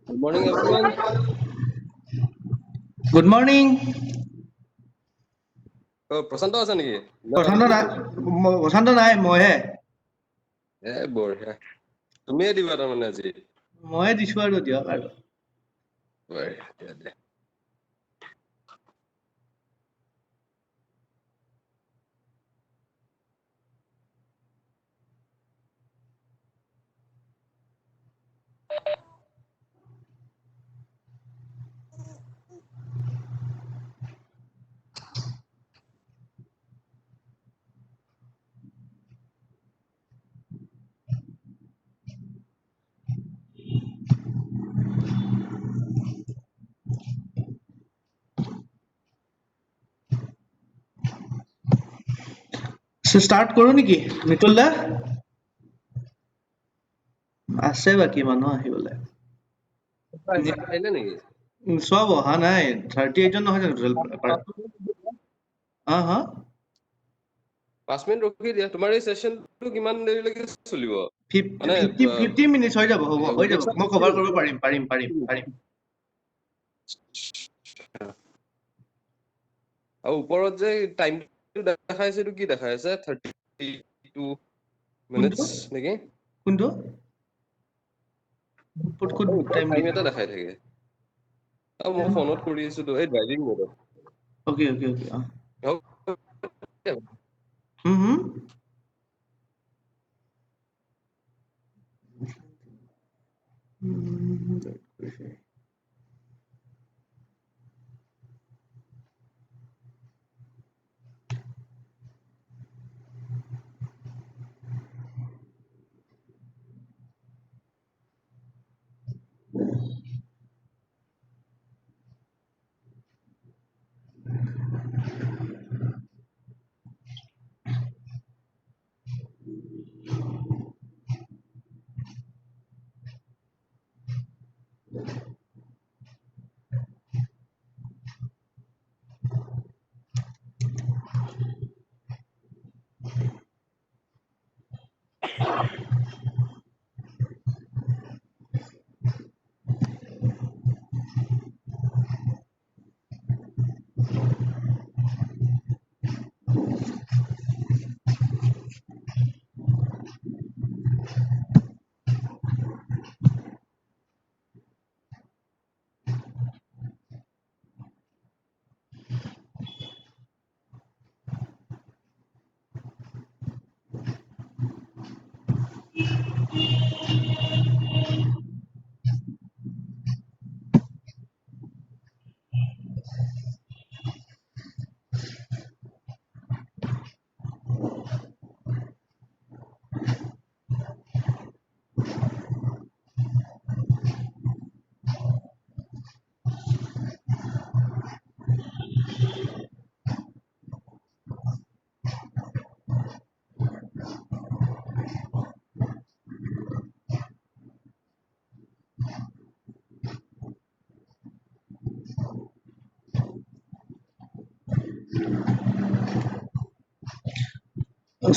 Good morning, everyone. Good morning. প্ৰশান্ত আছে নেকি? প্ৰশান্ত নাই মইহে। বঢ়িয়া। তুমিয়ে দিবা তাৰমানে আজি? মইয়ে দিছো আৰু দিয়ক আৰু। বঢ়িয়া দে। ষ্টাৰ্ট কৰো নেকি মিতুল দা? আছে বাকী মানুহ আহিবলৈ। আহিলে নেকি? চব অহা নাই 38 জন নহয় জানো টোটেল? হা 5 মিনিট ৰখি দিয়া। তোমাৰ এই সেশনটো কিমান দেৰিলৈকে চলিব? 50 মিনিটছ হৈ যাব। হ'ব হৈ যাব, মই কভাৰ কৰিব পাৰিম। আৰু ওপৰত যে টাইমটো দেখাইছে, এইটো কি দেখাই আছে? 32 মিনিটছ নেকি? কোনটো টাইম টাইম এটা দেখাই থাকে। মই ফোনত কৰি আছো তো, এই ড্ৰাইভিং মোডত। Okay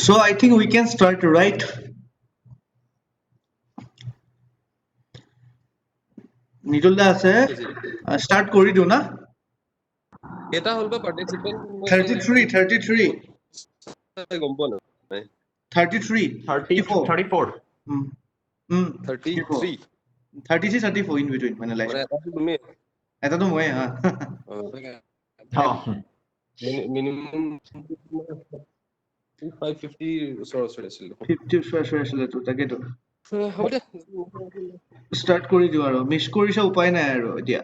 So I think we can start, right? Nitul দা আছে, start কৰি দিও না? কেইটা হ'ল বা পাৰ্টিসিপেন্ট? 33 গম পোৱা নাই। 33 34 33 34 in between মানে লাইক মানে এটাটো তুমি, এটাতো মই হা মিনিমাম 550 ওচৰ আছিল। 50 আছিলে তো তাকেতো হ'ব দিয়া। ষ্টাৰ্ট কৰি দিওঁ আৰু মিছ কৰিছে উপায় নাই আৰু এতিয়া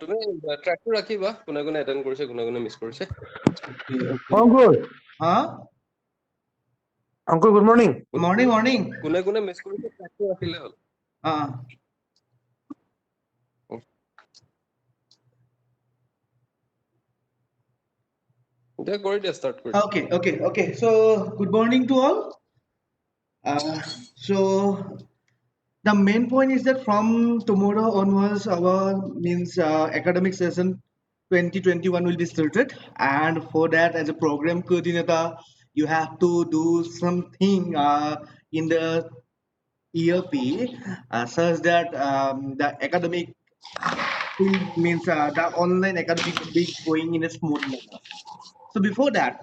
তুমি ট্ৰেকটো ৰাখিবা, কোনে কোনে এটেণ্ড কৰিছে কোনে কোনে মিছ কৰিছে। অংকুৰ হা অংকুৰ গুড মৰ্ণিং। Morning morning. কোনে কোনে মিছ কৰিছে ট্ৰেকটো ৰাখিলে হ'ল। এতিয়া কৰি দিয়া, ষ্টাৰ্ট কৰি দিয়া। Okay. So good morning to all. So the main point is that from tomorrow onwards, our academic session 2021 will be started, and for that, as a program coordinator, you have to do something in the ERP such that the academic the online academic will be going in a smooth manner. So before that,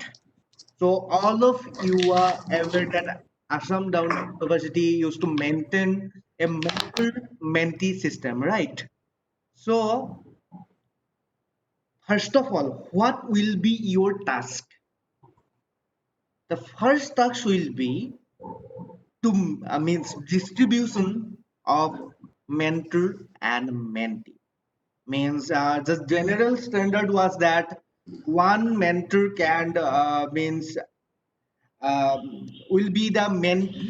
so all of you are aware that Assam Down University used to maintain a mentor-mentee system, right? So first of all, what will be your task? The first task will be to means distribution of mentor and mentee. Means the general standard was that one mentor can will be the mentee,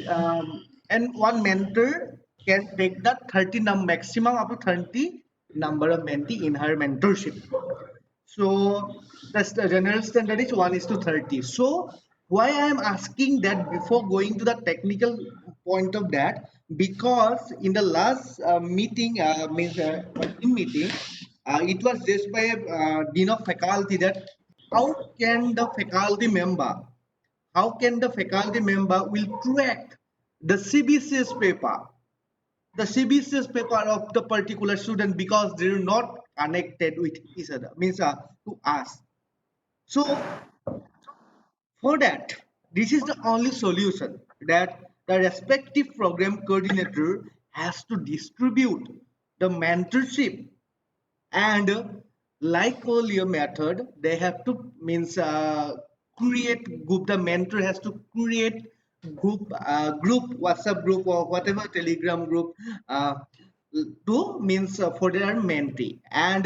and one mentor can take the 30 maximum up to 30 number of mentee in her mentorship. So that's the general standard is 1:30. So why I am asking that before going to the technical point of that, because in the last meeting, team meeting, it was just by dean of faculty that how can the faculty member, how can the faculty member will track the CBCS paper, the CBCS paper of the particular student, because they're not connected with each other, means to us. So for that, this is the only solution, that the respective program coordinator has to distribute the mentorship, and like earlier method, they have to create group. The mentor has to create group WhatsApp group or whatever Telegram group to for their mentee, and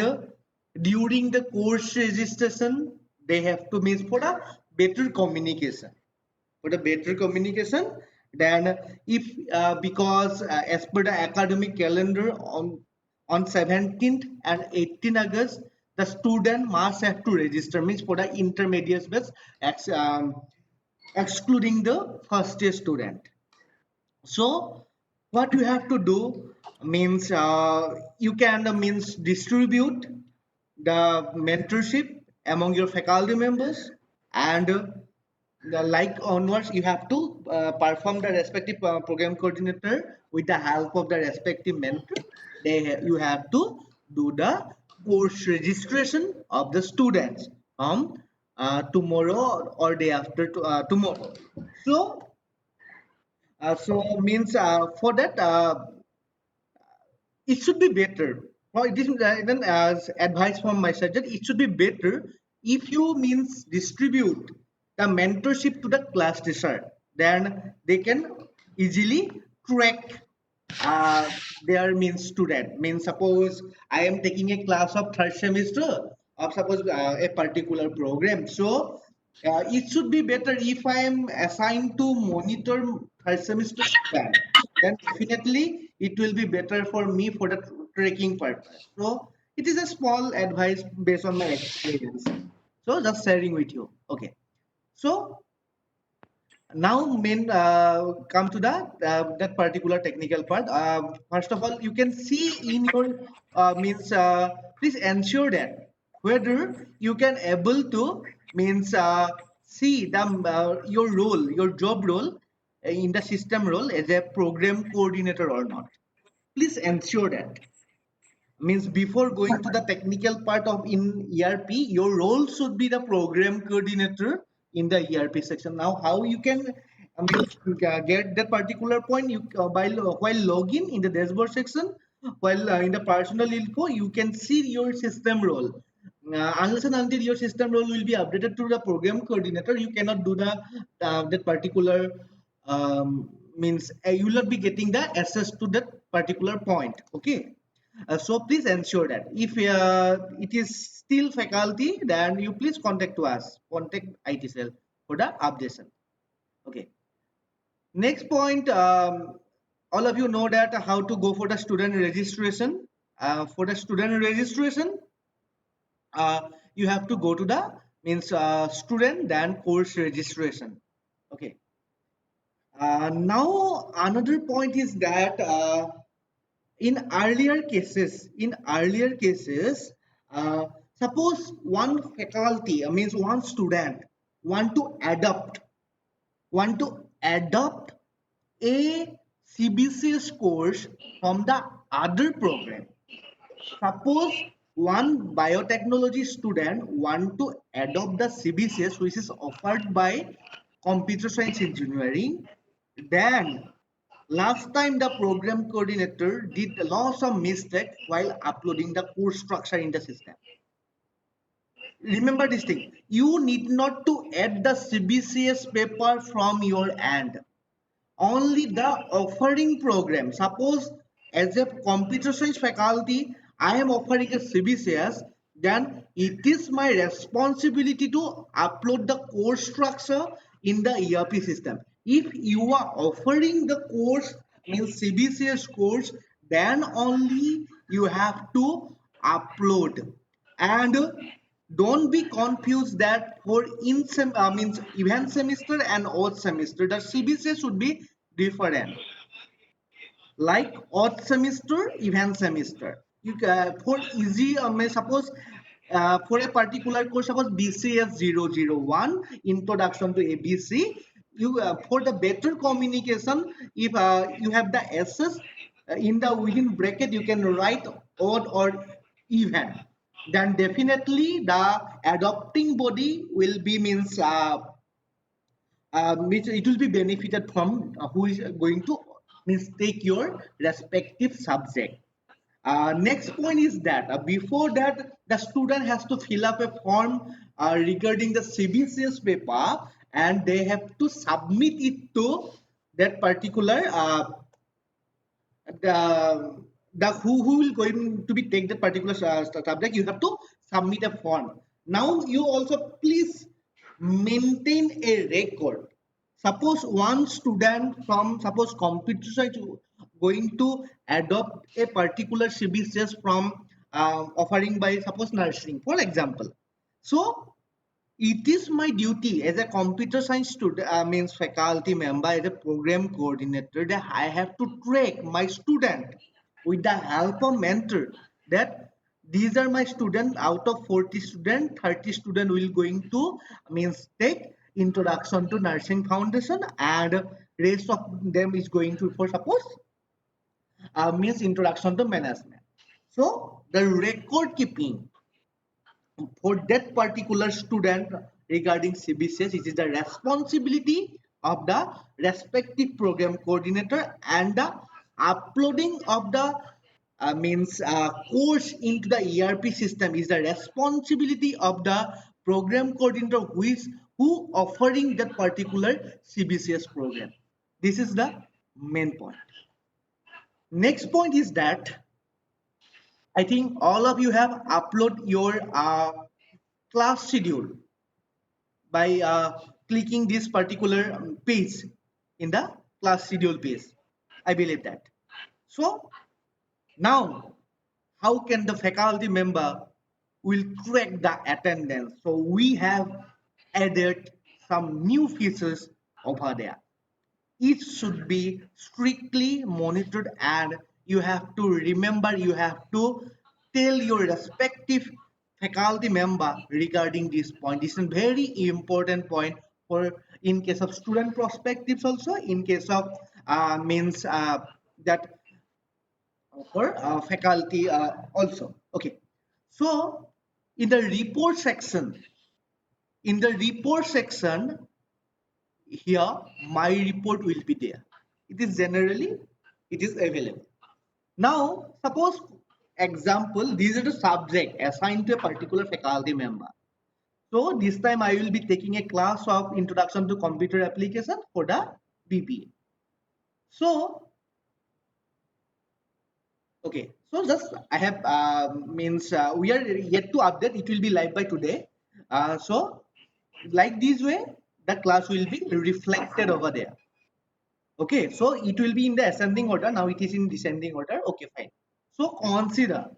during the course registration they have to for a better communication, then if because as per the academic calendar on 17th and 18th August, the student must have to register, for the intermediate batch, excluding the first year student. So what you have to do you can distribute the mentorship among your faculty members, and like onwards you have to perform the respective program coordinator with the help of the respective mentor. You have to do the course registration of the students from tomorrow or day after tomorrow. So for that it should be better. Well, this is then as advice from my side, that it should be better if you distribute the mentorship to the class teacher, then they can easily track their student. Suppose I am taking a class of third semester of suppose a particular program. So it should be better if I am assigned to monitor third semester student, then definitely it will be better for me for the tracking purpose. So it is a small advice based on my experience. So just sharing with you. Okay. So now come to that particular technical part. First of all, you can see in your please ensure that whether you can able to see the your role, your job role in the system role as a program coordinator or not. Please ensure that. Before going to the technical part of in ERP, your role should be the program coordinator in the ERP section. Now, how you can get that particular point? You while login in the dashboard section, while in the personal info, you can see your system role. Unless and until your system role will be updated to the program coordinator, you cannot do the that particular means you will not be getting the access to that particular point. Okay. So please ensure that if it is still faculty, then you please contact to us, contact IT cell for the updation. Okay. Next point, all of you know that how to go for the student registration. For the student registration, you have to go to the means student then course registration. Okay. Now another point is that in earlier cases, uh, suppose one faculty means one student want to adopt a CBCS course from the other program. Suppose one biotechnology student want to adopt the CBCS which is offered by computer science engineering, then last time the program coordinator did lots of mistakes while uploading the course structure in the system. Remember this thing, you need not to add the CBCS paper from your end. Only the offering program. Suppose as a computer science faculty, I am offering a CBCS, then it is my responsibility to upload the course structure in the ERP system. If you are offering the course, means CBCS course, then only you have to upload. And don't be confused that for means event semester and odd semester, the CBCS should be different. Like odd semester, event semester. You for easy, suppose for a particular course, suppose BCS 001 Introduction to ABC. You for the better communication, if you have the SS in the within bracket, you can write odd or even. Then definitely the adopting body will be means it will be benefited from who is going to means take your respective subject. Next point is that before that the student has to fill up a form regarding the CBCS paper, and they have to submit it to that particular the who will going to be take that particular subject. You have to submit a form. Now you also please maintain a record. Suppose one student from suppose computer science going to adopt a particular CBCS from offering by suppose nursing for example. So it is my duty as a computer science student, means faculty member, as a program coordinator, that I have to track my student with the help of mentor. That these are my students. Out of 40 students, 30 students will going to means take introduction to nursing foundation, and rest of them is going to for suppose means introduction to management. So the record keeping for that particular student regarding CBCS, it is the responsibility of the respective program coordinator, and the uploading of the means course into the ERP system is the responsibility of the program coordinator who offering that particular CBCS program. This is the main point. Next point is that I think all of you have upload your class schedule by clicking this particular page in the class schedule page. I believe that. So now, how can the faculty member will track the attendance? So we have added some new features over there. It should be strictly monitored, and you have to remember, you have to tell your respective faculty member regarding this point. This is a very important point for in case of student perspectives, also in case of means that for faculty also. Okay, so in the report section, here my report will be there. It is generally it is available. Now suppose example, these are the subject assigned to a particular faculty member. So this time I will be taking a class of introduction to computer application for the BBA. So okay, so just I have means we are yet to update. It will be live by today. So like this way, the class will be reflected over there. Okay, so it will be in the ascending order. Now it is in descending order. Okay, fine. So consider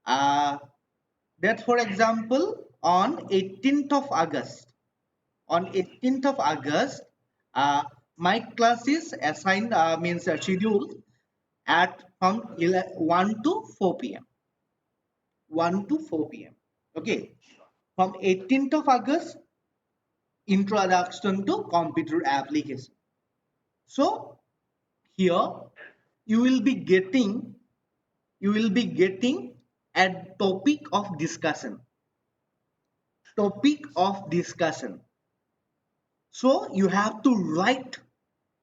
uh, that, for example, on 18th of August, uh, my class is assigned means scheduled at from 1 to 4 p.m. 1 to 4 p.m. Okay, from 18th of August, introduction to computer application. So here you will be getting a topic of discussion. So you have to write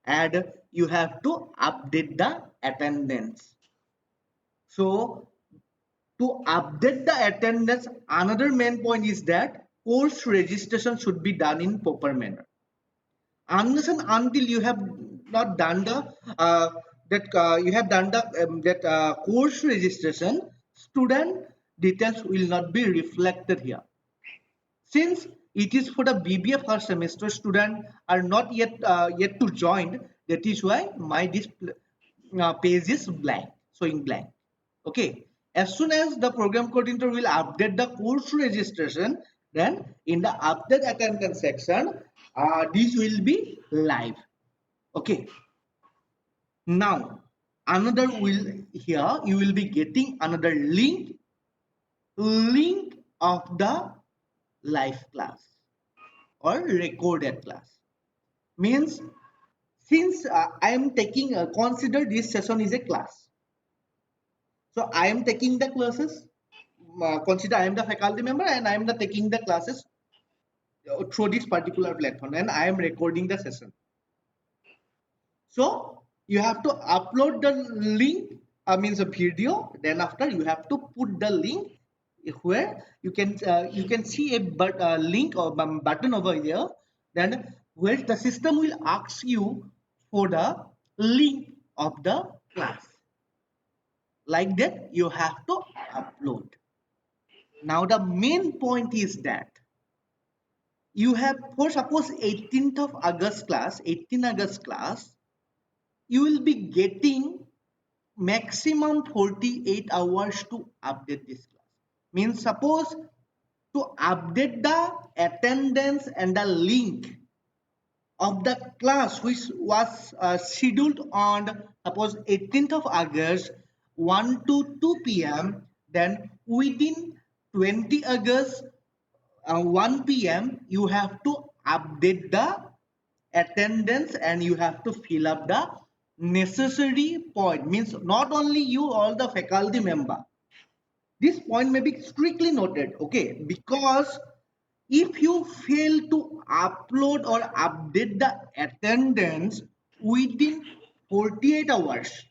and you have to update the attendance. So to update the attendance, another main point is that course registration should be done in proper manner. Unless and until you have not done the course registration, student details will not be reflected here. Since it is for the BBA first semester, students are not yet to join. That is why my this page is blank, showing blank. Okay. As soon as the program coordinator will update the course registration, then in the update attendance section, this will be live. Okay. Now, another will here you will be getting another link of the live class or recorded class. Means since I am taking consider this session is a class. So I am taking the classes. Consider I am the faculty member and I am taking the classes through this particular platform, and I am recording the session. So you have to upload the link, means a video. Then after you have to put the link where you can see a link or button over here. Then where the system will ask you for the link of the class. Like that, you have to upload. Now the main point is that you have, for suppose 18th of August class, 18 August class, you will be getting maximum 48 hours to update this class. Means suppose to update the attendance and the link of the class which was scheduled on suppose 18th of August 1 to 2 p.m. then within 20 August 1 p.m. you have to update the attendance and you have to fill up the necessary point. Means not only you, all the faculty member, this point may be strictly noted, okay, because if you fail to upload or update the attendance within 48 hours,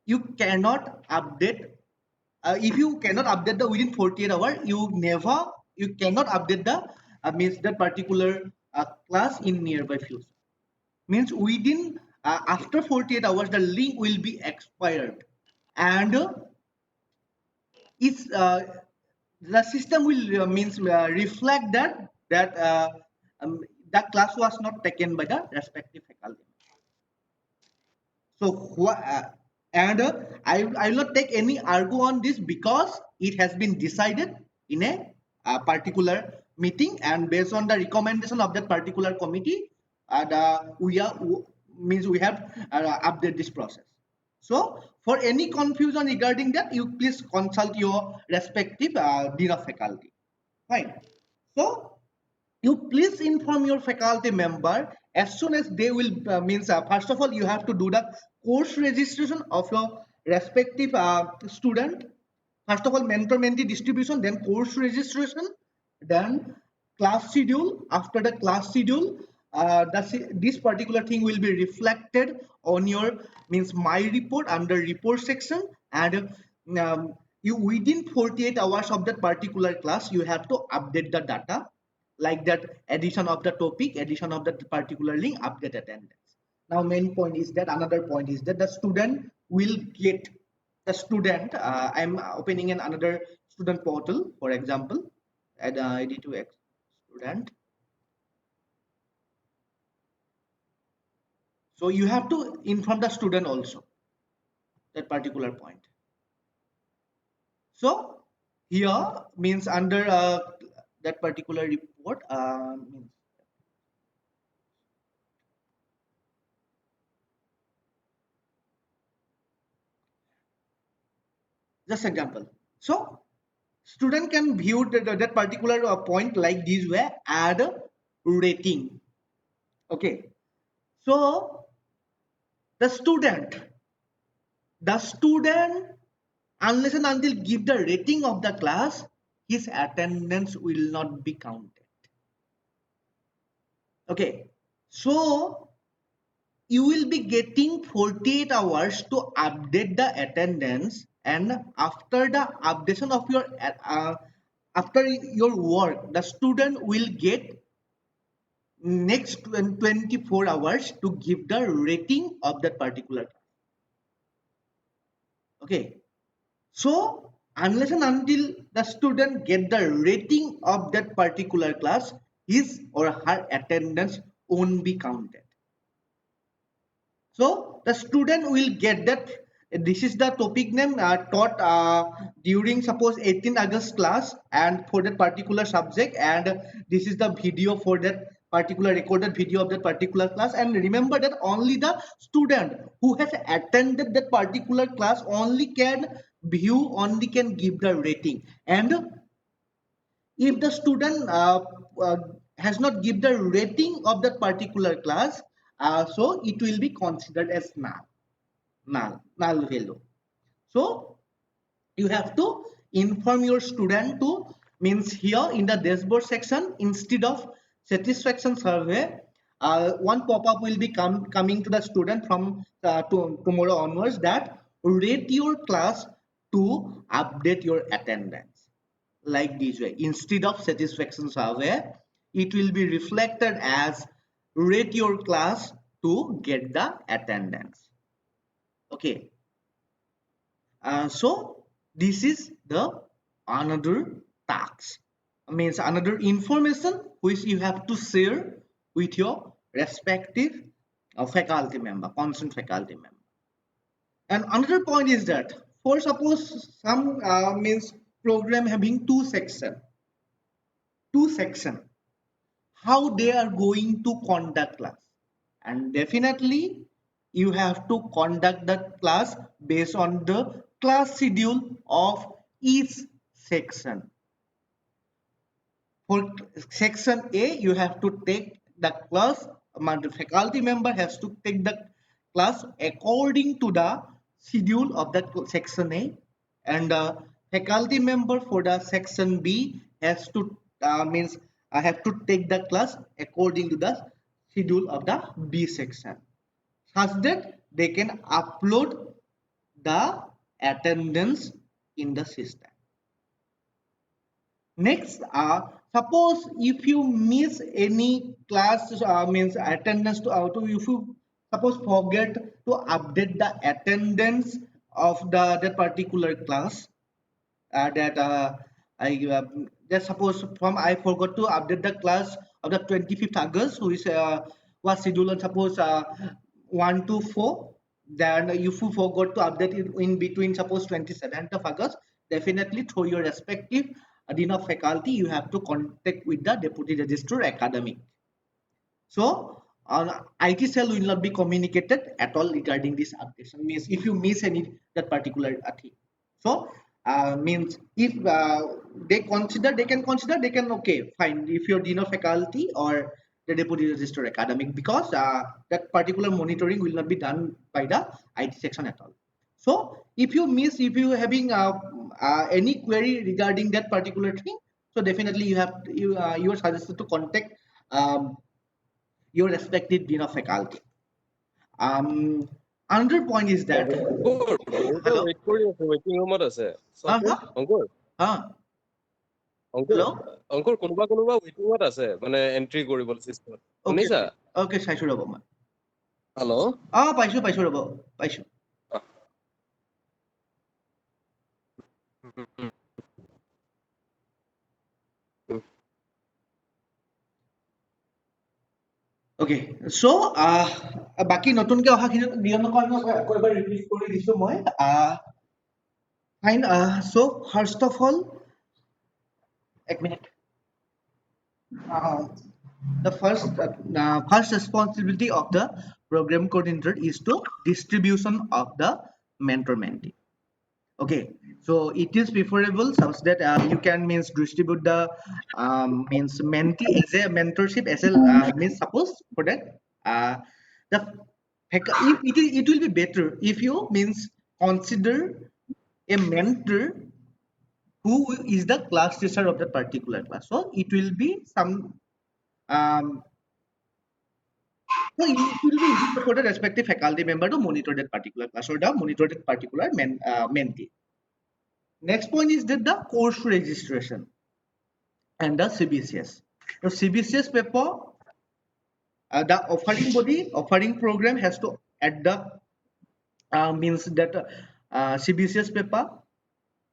you cannot update. If you cannot update the within 48 hours, you cannot update the means that particular class in nearby future. Means within after 48 hours the link will be expired, and it's the system will means reflect that class was not taken by the respective faculty. So I will not take any argue on this because it has been decided in a particular meeting, and based on the recommendation of that particular committee, we have update this process. So for any confusion regarding that, you please consult your respective dean of faculty. Fine. So you please inform your faculty member as soon as they will first of all you have to do the course registration of your respective student. First of all, mentor mentee distribution, then course registration, then class schedule. After the class schedule, this particular thing will be reflected on your my report under report section, and you within 48 hours of that particular class, you have to update the data, like that addition of the topic, addition of that particular link, update attendance. Now main point is that, another point is that the student will get, the student, I'm opening another student portal, for example, add id to x student. So you have to inform the student also that particular point. So here means under that particular report means just example. So student can view that particular point like this way, add rating. Okay. So the student unless and until give the rating of the class, his attendance will not be counted. Okay, so you will be getting 48 hours to update the attendance, and after the updation of your after your work, the student will get next 24 hours to give the rating of that particular class. Okay, so unless and until the student get the rating of that particular class, his or her attendance won't be counted. So the student will get that this is the topic name taught during suppose 18 August class and for that particular subject, and this is the video for that particular recorded video of that particular class. And remember that only the student who has attended that particular class only can view, only can give the rating. And if the student has not give the rating of that particular class, so it will be considered as null value. So you have to inform your student to, means here in the dashboard section, instead of satisfaction survey, one pop-up will be coming to the student from tomorrow onwards, that rate your class to update your attendance, like this way. Instead of satisfaction survey, it will be reflected as rate your class to get the attendance. Okay, so this is the another task, means another information which you have to share with your respective faculty member, concerned faculty member. And another point is that, for suppose some means program having two section, how they are going to conduct class, and definitely you have to conduct the class based on the class schedule of each section. For section A, you have to take the class, the faculty member has to take the class according to the schedule of that section A, and the faculty member for the section B has to means I have to take the class according to the schedule of the B section, such that they can upload the attendance in the system. Next, suppose if you miss any class, means attendance if you suppose forget to update the attendance of that particular class, that I just suppose from I forgot to update the class of the 25th August, which was scheduled on suppose 1 to 4. Then if you forgot to update it in between suppose 27th of August, definitely through your respective dean of faculty, you have to contact with the deputy registrar academic. So IT cell will not be communicated at all regarding this updation. Means if you miss any that particular thing, so means if they can okay fine if you're dean of faculty or the deputy registrar academic, because that particular monitoring will not be done by the IT section at all. So if you having any query regarding that particular thing, so definitely you are suggested to contact your respective dean of faculty. Another point is that অংকুৰ বহুতে hello wait কৰি আছে ৱেইটিং ৰুমত আছে চাচোন অংকুৰ huh অংকুৰ hello অংকুৰ কোনোবা ৱেইটিঙত আছে মানে entry কৰিবলৈ চিষ্টেমত okay শুনিছা okay চাইছো ৰ'ব মই হেল্ল' পাইছো ৰ'ব পাইছো okay so বাকি নতুনকে অহাখিনি নিয়মক আমি আকৌ এবাৰ ৰিপিট কৰি দিছো মই fine so first of all এক minute the first responsibility of the program coordinator is to distribution of the mentor mentee okay so it is preferable such that you can means distribute the means mentee as a mentorship as a means suppose for that the if it will be better if you means consider a mentor who is the class teacher of that particular class so it will be some so it will be easy for the respective faculty member to monitor that particular class or the monitor that particular mentee. Next point is that the course registration and the CBCS. So CBCS paper, the offering program has to add the means that CBCS paper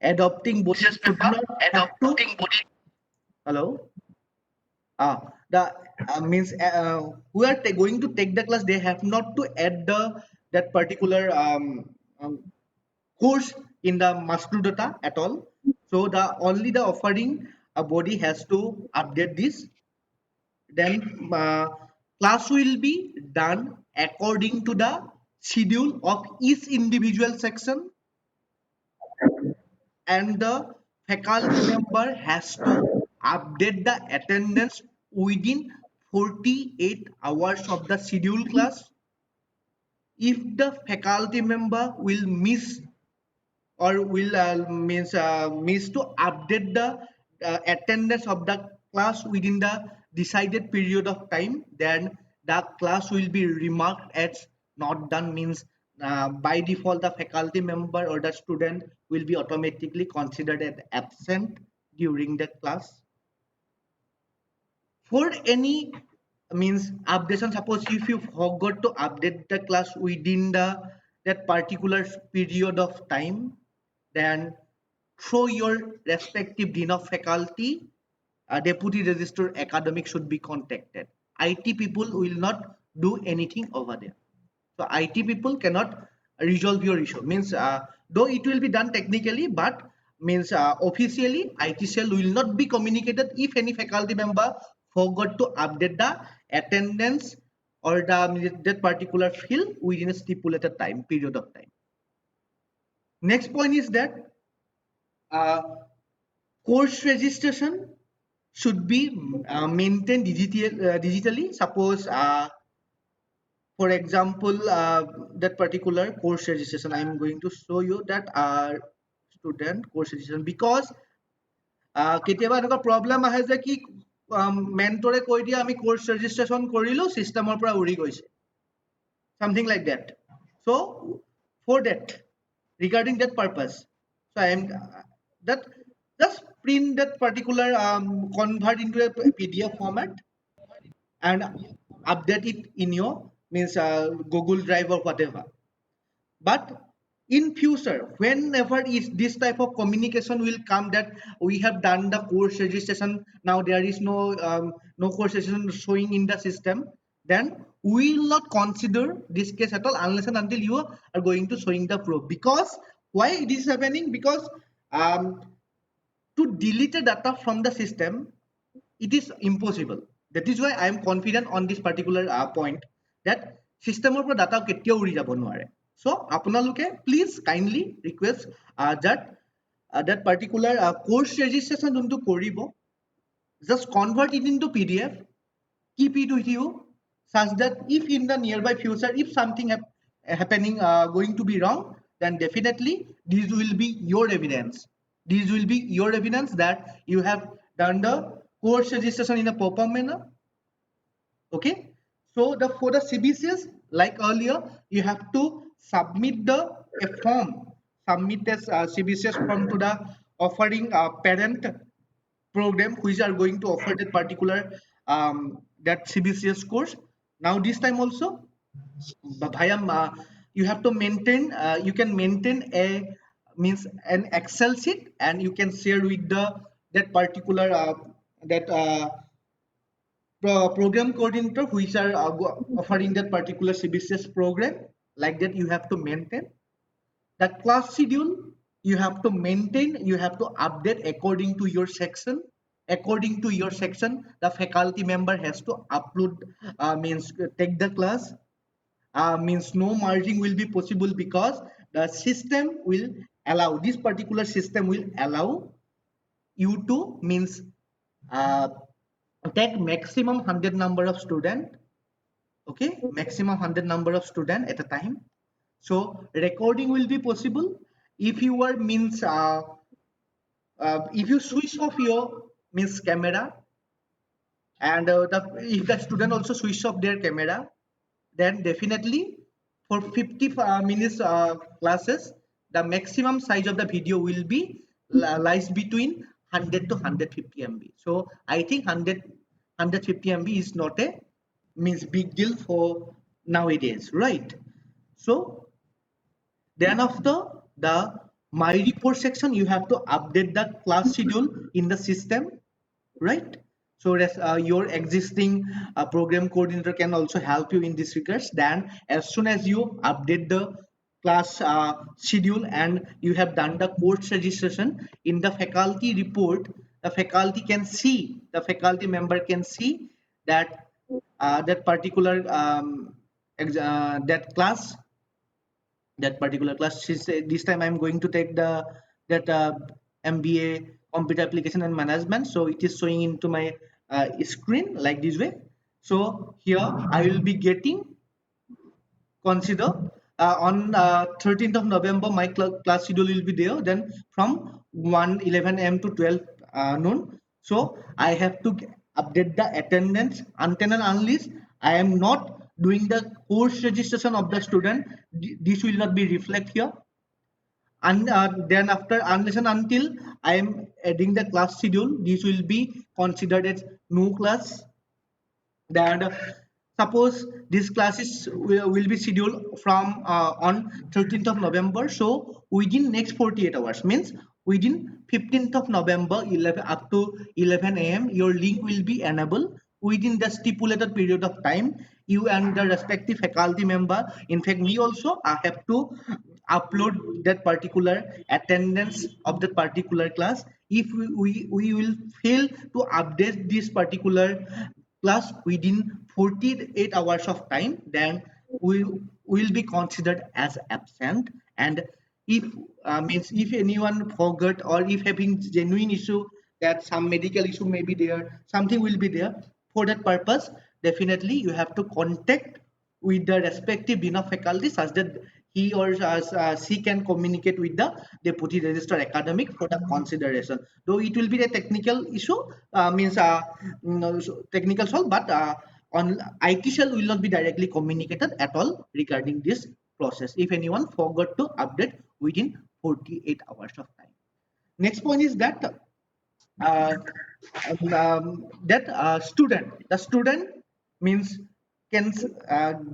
adopting body should not have to hello the means who are going to take the class they have not to add the that particular course in the master data at all so the only the offering body has to update this then class will be done according to the schedule of each individual section and the faculty member has to update the attendance within 48 hours of the scheduled class. If the faculty member will miss or will miss to update the attendance of the class within the decided period of time, then the class will be remarked as not done means by default the faculty member or the student will be automatically considered as absent during the class. For any means updation, suppose if you forgot to update the class within the that particular period of time, then through your respective dean of faculty, deputy registrar academic should be contacted. IT people will not do anything over there. So IT people cannot resolve your issue. Means though it will be done technically, but means officially IT cell will not be communicated if any faculty member forgot to update the attendance or that particular field within a stipulated time period of time. Next point is that course registration should be maintained digitally. Suppose for example that particular course registration I am going to show you that student course registration because কেতিয়াবা এনেকুৱা problem আহে যে কি মেণ্টৰে কৈ দিয়ে আমি course registration কৰিলো সিস্টেমৰ পৰা উৰি গৈছে something like that so for that regarding that purpose so I am that just print that particular convert into a PDF format and update it in your means Google Drive or whatever but in future whenever is this type of communication will come that we have done the course registration now there is no course registration showing in the system then we will not consider this case at all unless and until you are going to showing the proof because why it is happening because to delete the data from the system it is impossible that is why I am confident on this particular point that system of data কেতিয়াও উৰি যাব নোৱাৰে so আপোনালোকে please kindly request that particular course registration যোনটো কৰিব just convert it into PDF keep it with you such that if in the nearby future if something happening going to be wrong then definitely this will be your evidence that you have done the course registration in a proper manner okay so for the CBCS like earlier you have to submit a form, submit a CBCS form to the offering parent program which are going to offer that particular that CBCS course. Now this time also, Bhayam, you have to maintain. You can maintain a means an Excel sheet, and you can share with the that particular that program coordinator which are offering that particular CBCS program. Like that, you have to maintain the class schedule. You have to maintain. You have to update according to your section. According to your section, the faculty member has to upload means take the class. Means no merging will be possible because the system will allow, this particular system will allow you to means uh, take maximum 100 number of student. Okay, maximum 100 number of student at a time. So recording will be possible if you are means if you switch off your means camera, and if the student also switch off their camera, then definitely for 50 minutes classes, the maximum size of the video will be lies between 100 to 150 MB. So I think 150 MB is not a means big deal for nowadays, right? So then after the my report section, you have to update the class schedule in the system, right? So your existing program coordinator can also help you in this regards. Then as soon as you update the class schedule and you have done the course registration in the faculty report, the faculty can see, the faculty member can see that that particular that class, that particular class. She said this time I'm going to take the that MBA computer application and management, so it is showing into my screen like this way. So here I will be getting consider on 13th of November my class schedule will be there, then from 1:11 a.m. to 12 noon. So I have to update the attendance. Until and unless I am not doing the course registration of the student, this will not be reflect here. And then after, unless and until I am adding the class schedule, this will be considered as no class. Then suppose this classes will be scheduled from on 13th of November. So within next 48 hours, means within 15th of November 11 up to 11 a.m. your link will be enabled. Within the stipulated period of time, you and the respective faculty member, in fact me also, I have to upload that particular attendance of that particular class. If we will fail to update this particular class within 48 hours of time, then we will be considered as absent. And if means if anyone forgot, or if having genuine issue that some medical issue may be there, something will be there, for that purpose definitely you have to contact with the respective dean of faculty such that he or she can communicate with the deputy registrar academic for the consideration. Though it will be a technical issue, means technical solve, but on IT cell will not be directly communicated at all regarding this process if anyone forgot to update within 48 hours of time. Next point is that the student means can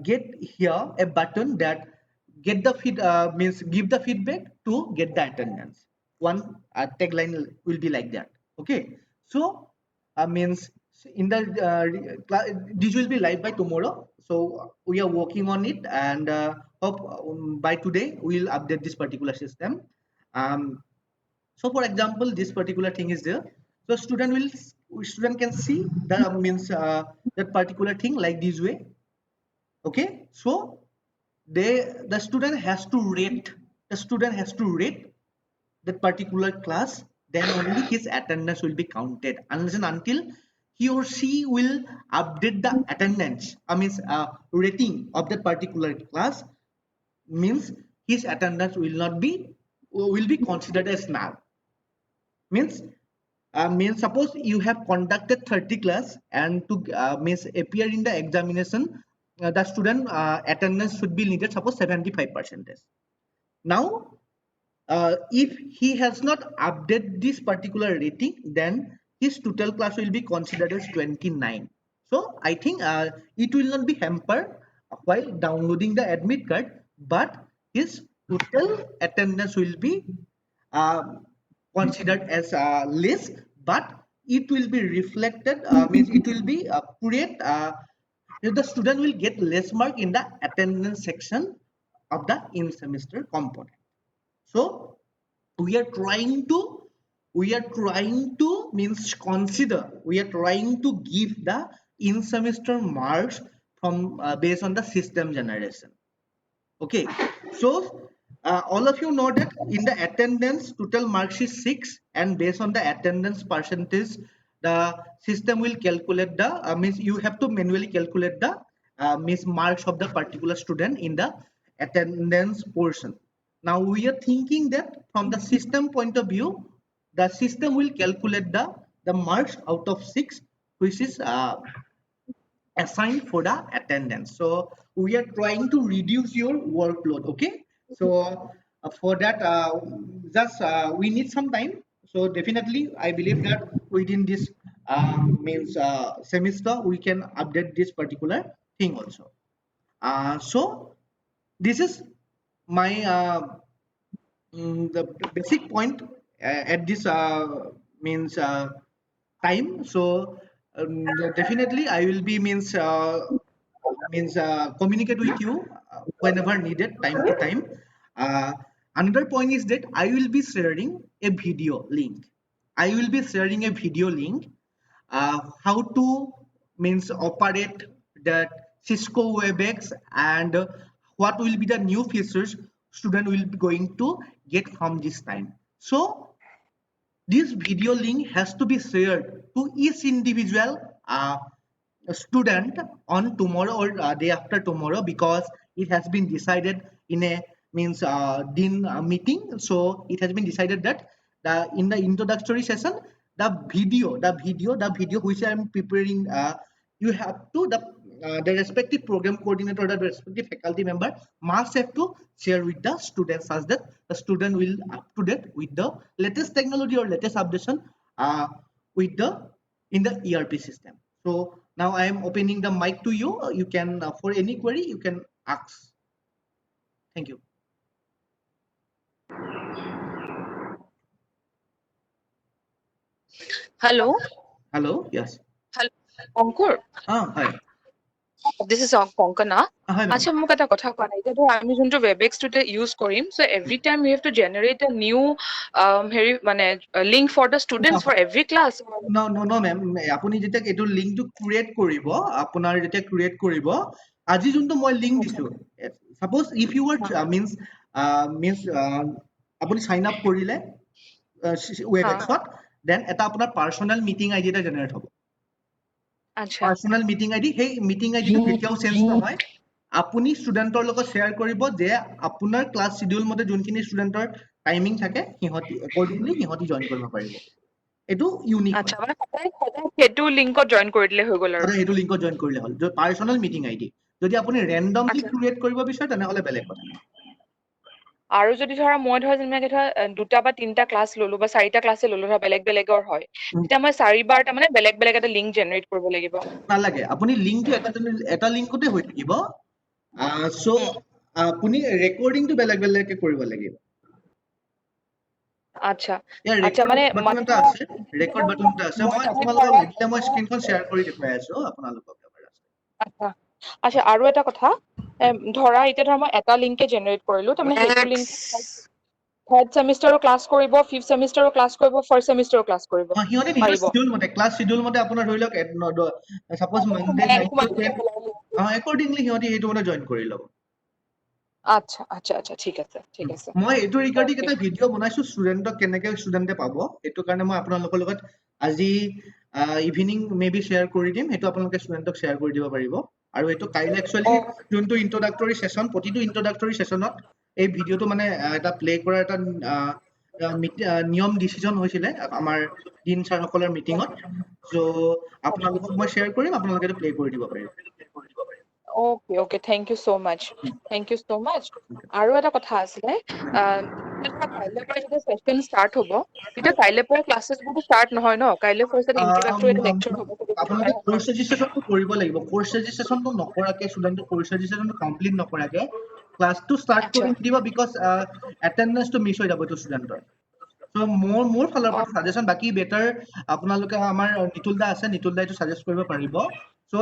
get here a button that get the feed means give the feedback to get the attendance. One tagline will be like that. Okay, so means in the this will be live by tomorrow, so we are working on it, and hope by today we will update this particular system. So for example, this particular thing is there, so student can see that means that particular thing like this way. Okay, so the student has to rate, that particular class, then only his attendance will be counted, unless and until he or she will update the attendance, I means rating of that particular class, means his attendance will be considered as null. Means suppose you have conducted 30 class, and to means appear in the examination the student attendance should be needed, suppose 75%. Now, if he has not updated this particular rating, then his total class will be considered as 29. So I think it will not be hampered while downloading the admit card, but his total attendance will be uh, considered as less, but it will be reflected, means it will be create, the student will get less mark in the attendance section of the in semester component. So we are trying to means consider, we are trying to give the in semester marks from based on the system generation. Okay, so all of you know that in the attendance total marks is 6, and based on the attendance percentage the system will calculate the means you have to manually calculate the means marks of the particular student in the attendance portion. Now we are thinking that from the system point of view, the system will calculate the marks out of 6, which is assigned for the attendance. So we are trying to reduce your workload. Okay, so for that just we need some time. So definitely I believe that within this means semester we can update this particular thing also. So this is my the basic point at this means time. So definitely I will be means communicate with you whenever needed, time to time. uh, Another point is that I will be sharing a video link. I will be sharing a video link how to means operate that Cisco WebEx, and what will be the new features student will be going to get from this time. So this video link has to be shared to each individual student on tomorrow or day after tomorrow, because it has been decided in a means dean meeting. So it has been decided that in the introductory session, the video which I am preparing, you have to the respective program coordinator or the respective faculty member must have to share with the students, such that the student will up to date with the latest technology or latest updation with the in the ERP system. So now I am opening the mic to you. You can for any query you can ask. Thank you. Hello. Hello. Yes. Hello, Ankur. Hi. This is Konkana. Hi, ma'am. আচ্ছা মোক এটা কথা কোৱা নাই, এতিয়া ধৰ আমি যোনটো ৱেবএক্সটোতে use Karim, so every time we have to generate a new হেৰি মানে link for the students for every class. No, ma'am. আপুনি যেতিয়া এইটো লিংকটো ক্ৰিয়েট কৰিব, আপোনাৰ যেতিয়া ক্ৰিয়েট কৰিব, আজি যোনটো মই লিংক দিছো, suppose if you are means আপুনি সাইন আপ কৰিলে ৱেবএক্সত, দেন এটা আপোনাৰ পাৰ্সোনেল মিটিং আইডি এটা জেনাৰেট হ'ব। আচ্ছা পাৰ্সোনেল মিটিং আইডি, সেই মিটিং আইডিটো কেতিয়াও চেঞ্জ নহয়। আপুনি ষ্টুডেণ্টৰ লগত শ্বেয়াৰ কৰিব যে আপোনাৰ ক্লাছ শিডিউল মতে যোনখিনি ষ্টুডেণ্টৰ টাইমিং থাকে সিহঁতি একৰ্ডিংলি সিহঁতি জইন কৰিব পাৰিব। এইটো ইউনিক। আচ্ছা মানে সেইটো লিংকত জইন কৰি দিলে হৈ গ'ল আৰু সেইটো লিংকত জইন কৰিলে হ'ল, পাৰ্সোনেল মিটিং আইডি। যদি আপুনি ৰেন্ডমলি ক্ৰিয়েট কৰিব বিচাৰে তেনেহ'লে বেলেগ কথা। আৰু যদি ধৰা মই ধৰা যেনেকৈ ধৰা 2টা বা 3টা ক্লাছ ললো বা 4টা ক্লাছে ললো ধৰা বেলেগ বেলেগৰ হয়, তেতিয়া মই 4বাৰটা মানে বেলেগ বেলেগ এটা লিংক জেনাৰেট কৰিব লাগিব? নালাগে, আপুনি লিংকটো এটা লিংকতে হৈ থাকিব। সো আপুনি ৰেকৰ্ডিংটো বেলেগ বেলেগকে কৰিব লাগিব। আচ্ছা আচ্ছা, মানে বাটন এটা আছে, ৰেকৰ্ড বাটন এটা আছে। মই আপোনালোকক লাগিলে মই স্ক্ৰীনখন শ্বেয়াৰ কৰি দেখুৱাই আছো আপোনালোকক। আচ্ছা আচ্ছা আৰু এটা কথা, ধৰা এতিয়া ধৰা মই এটা লিংকে জেনাৰেট কৰিলো, তাৰমানে সেইটো লিংক থাৰ্ড সেমিষ্টাৰো ক্লাছ কৰিব, ফিফথ সেমিষ্টাৰো ক্লাছ কৰিব, ফাৰ্ষ্ট সেমিষ্টাৰো ক্লাছ কৰিব সিহঁতে নিজৰ শিডিউল মতে, ক্লাছ শিডিউল মতে আপোনাৰ ধৰি লওক সাপোজ মানডে 9 to 10 একৰ্ডিংলি সিহঁতি সেইটো মতে জইন কৰি ল'ব। আচ্ছা আচ্ছা আচ্ছা ঠিক আছে ঠিক আছে। মই এইটো ৰিগাৰ্ডিং এটা ভিডিঅ' বনাইছো ষ্টুডেণ্টক কেনেকে ষ্টুডেণ্টে পাব, সেইটো কাৰণে মই আপোনালোকৰ লগত আজি ইভিনিং মেবি শ্বেয়াৰ কৰি দিম। সেইটো আপোনালোকে ষ্টুডেণ্টক শ্বেয়াৰ কৰি দিব পাৰিব। আৰু এইটো কাইলৈ একচুৱেলি যোনটো ইন্ট্ৰডাক্টৰী সেশন, প্ৰতিটো ইন্ট্ৰডাক্টৰী সেশনত এই ভিডিঅ'টো মানে এটা প্লে কৰাৰ এটা নিয়ম ডিচিজন হৈছিলে আমাৰ ডিন ছাৰসকলৰ মিটিঙত। চ' আপোনালোকক মই শ্বেয়াৰ কৰিম, আপোনালোকে প্লে কৰি দিব পাৰিব। Okay, thank you so much. আৰু এটা কথা আছিলে কাইলৈ পৰা যেতিয়া সেশন ষ্টাৰ্ট হ'ব তেতিয়া কাইলৈ পৰা ক্লাছেছবোৰ ষ্টাৰ্ট নহয় ন কাইলৈ ফাৰ্ষ্ট ইন্ট্ৰোডাক্টৰী লেকচাৰ হ'ব আপোনালোকে কোৰ্স ৰেজিষ্ট্ৰেচনটো কৰিব লাগিব কোৰ্স ৰেজিষ্ট্ৰেচনটো নকৰাকে ষ্টুডেন্টৰ কোৰ্স ৰেজিষ্ট্ৰেচনটো কমপ্লিট নকৰাকে ক্লাছটো ষ্টাৰ্ট কৰি দিব বিকজ এটেন্ডেন্সটো মিছ হৈ যাব এইটো ষ্টুডেন্টৰ সো মোৰ ফালৰ পৰা সাজেশন বাকি বেটাৰ আপোনালোকে আমাৰ নিতুল দা আছে নিতুল দাইটো সাজেষ্ট কৰিব পাৰিব সো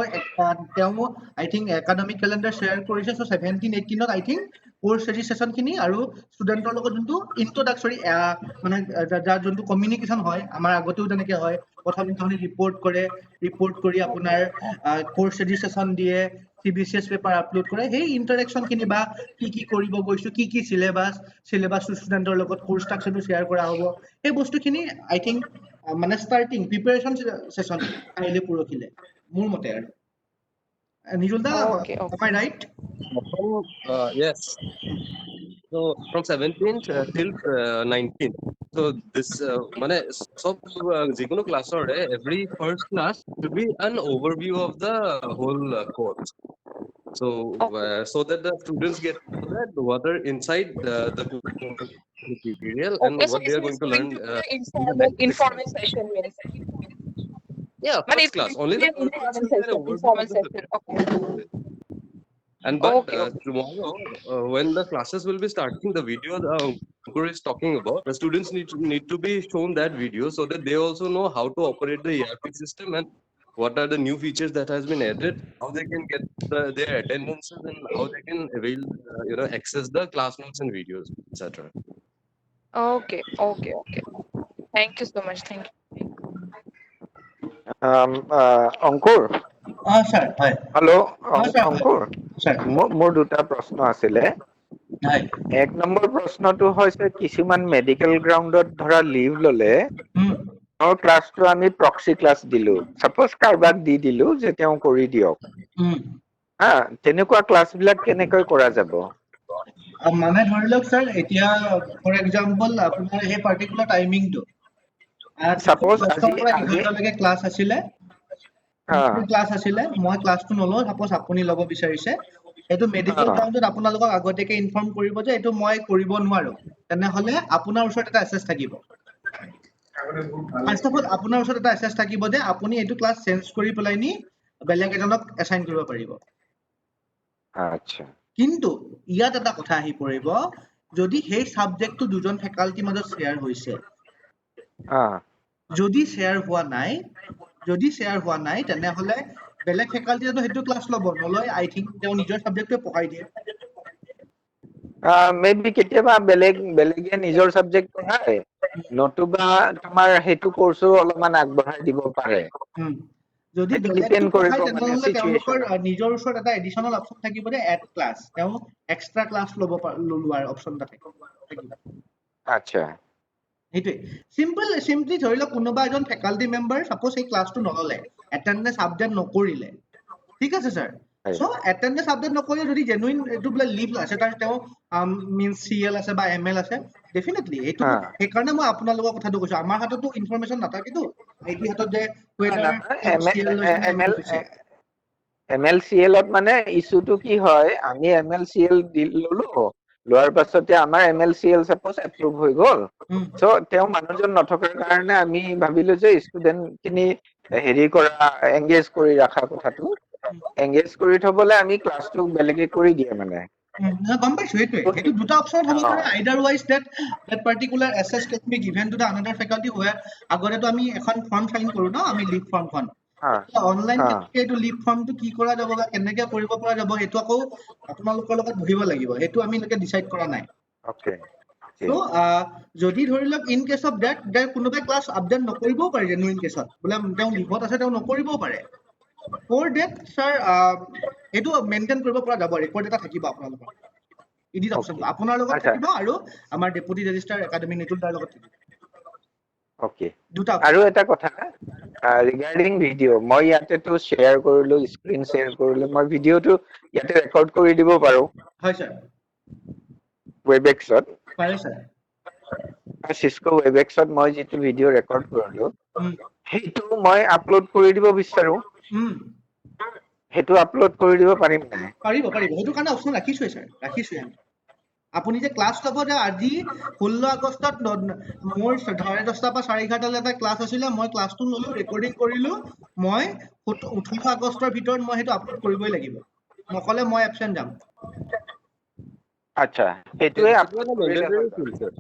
তেওঁ I think academic calendar share কৰিছে সো 17 18ত আই থিংক কোৰ্স ৰেজিষ্ট্ৰেচন খিনি আৰু ষ্টুডেন্টৰ লগত যোনটো ইন্ট্ৰোডাক্টৰী মানে যাৰ যোনটো কমিউনিকেশ্যন হয় আমাৰ আগতেও তেনেকে হয় প্ৰথম দিনাখনি ৰিপোৰ্ট কৰি আপোনাৰ কোৰ্স ৰেজিষ্ট্ৰেচন দিয়ে CBCS পেপাৰ আপলোড কৰে সেই ইন্টাৰেকশন খিনি বা কি কৰিব গৈছো কি সিলেবাস ষ্টুডেন্টৰ লগত কোৰ্স ষ্ট্ৰাকচাৰটো শেয়াৰ কৰা হ'ব এই বস্তুখিনি আই থিংক মানে স্টাৰ্টিং প্ৰিপাৰেচন সেশন কাইলে পুৰখিলে মোৰ মতে আৰু নিজুল দা am I right Yes. So from 17th till 19th. So this মানে সব যিকোনো ক্লাছৰ every first class should be an overview of the whole course. So so that the students get to know that what are inside the material and what they are going to learn. informal session means Yeah, but first it class. will Only be the an first class informal will be an session overview of the okay subject. And but Okay. tomorrow, when the classes will be starting, the video Ankur is talking about, the students need to be shown that video so that they also know how to operate the ERP system and what are the new features that has been added, how they can get their attendances and how they can avail, access the class notes and videos, etc. Okay. Thank you so much. Thank you. Ankur sir hi hello' sir Ankur sir মোৰ দুটা প্ৰশ্ন আছিলে hi এক number প্ৰশ্নটো হৈছে কিছুমান medical গ্ৰাউণ্ডত ধৰা লিভ ললে our ক্লাছটো আমি প্ৰক্সি ক্লাছ দিলো সাপোজ কাৰবাক দি দিলো যে তেওঁ কৰি দিয়ক হা তেনেকুৱা ক্লাছ বিলাক কেনেকৈ কৰা যাব মানে ধৰি লওক স্যাৰ এতিয়া ফৰ এক্সাম্পল আপোনাৰ এই পাৰ্টিকুলাৰ টাইমিংটো সাপোজ 10 পৰা 11 লৈকে ক্লাছ আছিলে ক্লাছ আছিলে মই ক্লাছটো নলওঁ সাপোজ আপুনি ল'ব বিচাৰিছে এইটো মেডিকেল গ্ৰাউণ্ডত আপোনালোকক আগতীয়াকে ইনফৰ্ম কৰিব যে এইটো মই কৰিব নোৱাৰো তেনেহলে আপোনাৰ ওচৰত এটা এসেছ থাকিব ফাৰ্স্ট অফ অল আপোনাৰ ওচৰত এটা এসেছ থাকিব যে আপুনি এইটো ক্লাছ চেঞ্জ কৰি পেলাই নি বেলেগ এজনক এছাইন কৰিব পাৰিব আচ্ছা কিন্তু ইয়াত এটা কথা আহি পৰিব যদি সেই সাবজেক্টটো দুজন ফেকাল্টি মাজত শেয়াৰ হৈছে যদি শেয়াৰ হোৱা নাই তেনেহলে বেলেগ ফেকাল্টিটো সেইটো ক্লাছ ল'ব নলয় আই থিংক তেওঁ নিজৰ সাবজেক্টটো পঢ়াই দিয়ে মেবি কেতিয়াবা বেলেগে নিজৰ সাবজেক্ট পঢ়ায় নতুবা তোমাৰ সেইটো কোৰ্সো অলপমান আগবঢ়াই দিব পাৰে যদি বেলেগটো পঢ়ায় তেনেহলে তেওঁলোকৰ নিজৰ ওচৰত এটা এডিশনাল অপচন থাকিব যে এড ক্লাছ তেওঁ এক্সট্ৰা ক্লাছ লোৱাৰ অপচন এটা থাকিব আচ্ছা সেইটোৱে চিম্পলি ধৰি লওক কোনোবা এজন ফেকাল্টি মেম্বাৰ সাপোজ এই ক্লাছটো নললে এটেন্ডেন্স আপডেট নকৰিলে ঠিক আছে স্যাৰ সো এটেন্ডেন্স আপডেট নকৰিলে যদি জেনুইন এইটো বোলে লিভ আছে তাৰ তেওঁ মিন্স CL আছে বা ML আছে ডেফিনেটলি এইটো সেইকাৰণে মই আপোনালোকৰ কথাটো কৈছো আমাৰ হাততো ইনফৰমেশন নাথাকেতো এইটো হাতত যে MLCL মানে ইস্যুটো কি হয় আমি MLCL ললো লোৱাৰ পাছতে আমাৰ MLCL সাপোজ এপ্ৰুভ হৈ গল সো তেওঁ মানুহজন নথকাৰ কাৰণে আমি ভাবিলো যে ষ্টুডেন্ট খিনি হেৰি কৰা এংগেজ কৰি ৰাখা কথাটো এংগেজ কৰি থবলে আমি ক্লাছটো বেলেগে কৰি দিয়ে মানে গম পাইছো এইটো দুটা অপচন হ'ব পাৰে আইদাৰৱাইজ that particular access can be given to the another faculty where আগতেতো আমি এখন ফৰ্ম সাইন কৰো ন আমি লিভ ফৰ্মখন অনলাইন এইটো লিভ ফৰ্মটো কি কৰা যাব বা কেনেকৈ কৰিব পৰা যাব সেইটো আকৌ আপোনালোকৰ লগত বহিব লাগিব সেইটো আমি লকে ডিসাইড কৰা নাই ওকে সো যদি ধৰি লওক ইন কেছ অফ দ্যাট কোনোবাই ক্লাছ আপডেট নকৰিবও পাৰে জেনুইন কেছত বোলে তেওঁ লিভত আছে তেওঁ নকৰিবও পাৰে ফৰ ডেট স্যাৰ এইটো মেইনটেইন কৰিব পৰা যাব ৰেকৰ্ড এটা থাকিব আপোনালোকৰ ইডিট অপচন আপোনাৰ লগত থাকিব আৰু আমাৰ ডেপুটি ৰেজিষ্ট্ৰাৰ একাডেমি নিতুল দাৰ লগত থাকিব ওকে আৰু এটা কথা ৰিগাৰ্ডিং ভিডিঅ মই ইয়াতেটো শেয়াৰ কৰিলো স্ক্ৰীন শেয়াৰ কৰিলো মই ভিডিঅটো ইয়াতে ৰেকৰ্ড কৰি দিব পাৰো হয় স্যাৰ ওয়েবেক্সত পাৰে স্যাৰ সিস্কো ওয়েবেক্সত মই যেটো ভিডিঅ ৰেকৰ্ড কৰিলো সেইটো মই আপলোড কৰি দিব বিচাৰো সেইটো আপলোড কৰি দিব পাৰিম নাই পাৰিব সেইটো কাৰণে অপশ্যন ৰাখিছোৱে ছাৰ ৰাখিছোৱে আমি আপুনি যে ক্লাছ ল'ব যে আজি 16 আগষ্টত মোৰ 10:30 পৰা 11:30 এটা ক্লাছ আছিলে মই ক্লাছটো ল'লো ৰেকৰ্ডিং কৰিলো মই 18 আগষ্টৰ ভিতৰত মই সেইটো আপলোড কৰিবই লাগিব নকলে মই এবচেণ্ট যাম আচ্ছা সেইটোৱে সেইটো আপলোড এটা কৰিলে mandatory হ'ল rule, sir.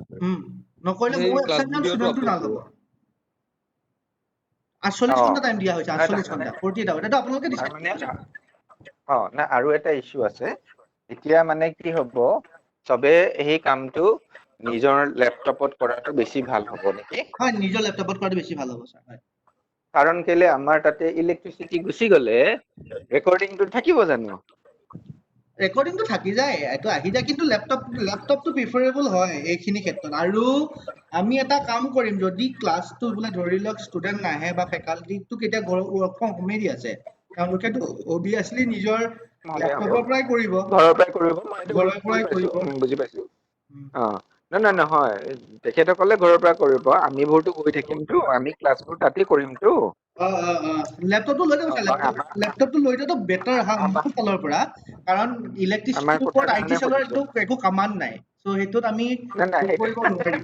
নকৰিলে সেই মই ক্লাছ এবচেণ্ট যাম ভিডিঅ'টো ষ্টুডেণ্টটো আপলোড নালাব কৰিব 48 ঘণ্টা টাইম দিয়া হৈছে 48 তাৰমানে ঘণ্টা 48 আৱাৰ এইটো আপোনালোকে ডিচাইড না আৰু এটা ইস্যু আছে এতিয়া মানে কি হ'ব চবে সেই কামটো নিজৰ লেপটপত কৰাটো বেছি ভাল হ'ব নেকি হয় নিজৰ লেপটপত কৰাটো বেছি ভাল হ'ব ছাৰ হয় কাৰণ কেলে আমাৰ তাতে ইলেক্ট্ৰিচিটি গুচি গ'লে ৰেকৰ্ডিংটো থাকিব জানো ৰেকৰ্ডিংটো থাকি যায় এইটো আহি যায় কিন্তু লেপটপটো প্ৰিফাৰেবল হয় এইখিনি ক্ষেত্ৰত আৰু আমি এটা কাম কৰিম যদি ক্লাছটো বোলে ধৰি লওক ষ্টুডেণ্ট নাহে বা ফেকাল্টিটো কেতিয়া ৱৰ্ক ফ্ৰম হোমেই দি আছে তেওঁলোকেতো অবিয়াছলি নিজৰ লেপটপৰ পৰাই কৰিব ঘৰৰ পৰাই কৰিব মই এইটো ঘৰৰ পৰাই কৰিব বুজি পাইছো নহয় তেখেতসকলে ঘৰৰ পৰা কৰিব আমিবোৰতো গৈ থাকিমতো আমি ক্লাছবোৰ তাতে কৰিমতো লেপটপটো লৈ যাব ছাৰ লেপটপটো লৈ যোৱাটো বেটাৰ হা আমাৰ মোৰ ফালৰ পৰা কাৰণ আমাৰ ইলেক্ট্ৰিচিটিৰ কথাৰ ওপৰত কাৰণে IT চেলৰ সুধিছো একো কামান নাই চ' সেইটোত আমি নাই কৰিব নোৱাৰিম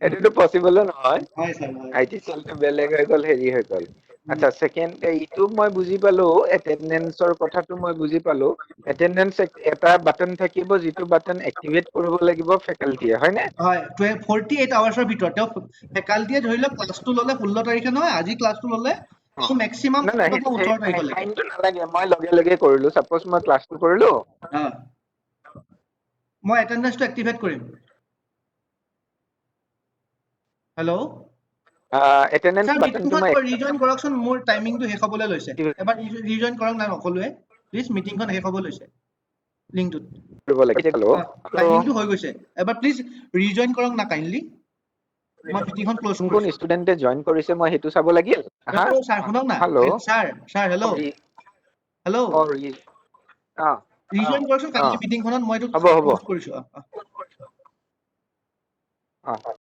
এইটোতো পচিবলো নহয় হয় ছাৰ হয় IT চেলটো বেলেগ হৈ গ'ল হেৰি হৈ গ'ল আচ্ছা ছেকেণ্ড ইটো মই বুজি পালো এটেনডেন্সৰ কথাটো মই বুজি পালো এটেনডেন্স এটা বাটন থাকিব যিটো বাটন এক্টিভেট কৰিব লাগিব ফেকাল্টিয়ে হয় নে হয় 48 আৱাৰ্ছৰ ভিতৰত তেওঁ ফেকাল্টিয়ে ধৰি লওক ক্লাছটো ল'লে 16 তাৰিখে নহয় আজি ক্লাছটো ল'লে মেক্সিমাম নাই 18 তাৰিখলৈকে টাইমটো নালাগে মই লগে কৰিলো চাপোজ মই ক্লাছটো কৰিলো মই এটেনডেন্সটো এক্টিভেট কৰিম হেল্ল' এটেনডেন্স ছাৰ বাটনটো মিটিংখন মই ৰিজইন কৰকচোন মোৰ টাইমিংটো শেষ হ'বলৈ লৈছে এবাৰ ৰিজইন কৰক না সকলোৱে প্লিজ মিটিংখন শেষ হ'ব লৈছে লিংকটোত কৰিব লাগে হেল্ল' টাইমিংটো হৈ গৈছে এবাৰ প্লিজ ৰিজইন কৰক না কাইণ্ডলি মই মিটিংখন ক্লোজ কোন কৰিছো ষ্টুডেন্টে জইন কৰিছে মই সেইটো চাব লাগিল ছাৰ শুনক না হেল্ল' ছাৰ হেল্ল' ৰিজইন কৰকচোন কাইণ্ডলি মিটিংখনত মই এইটো হ'ব ক্লোজ কৰিছো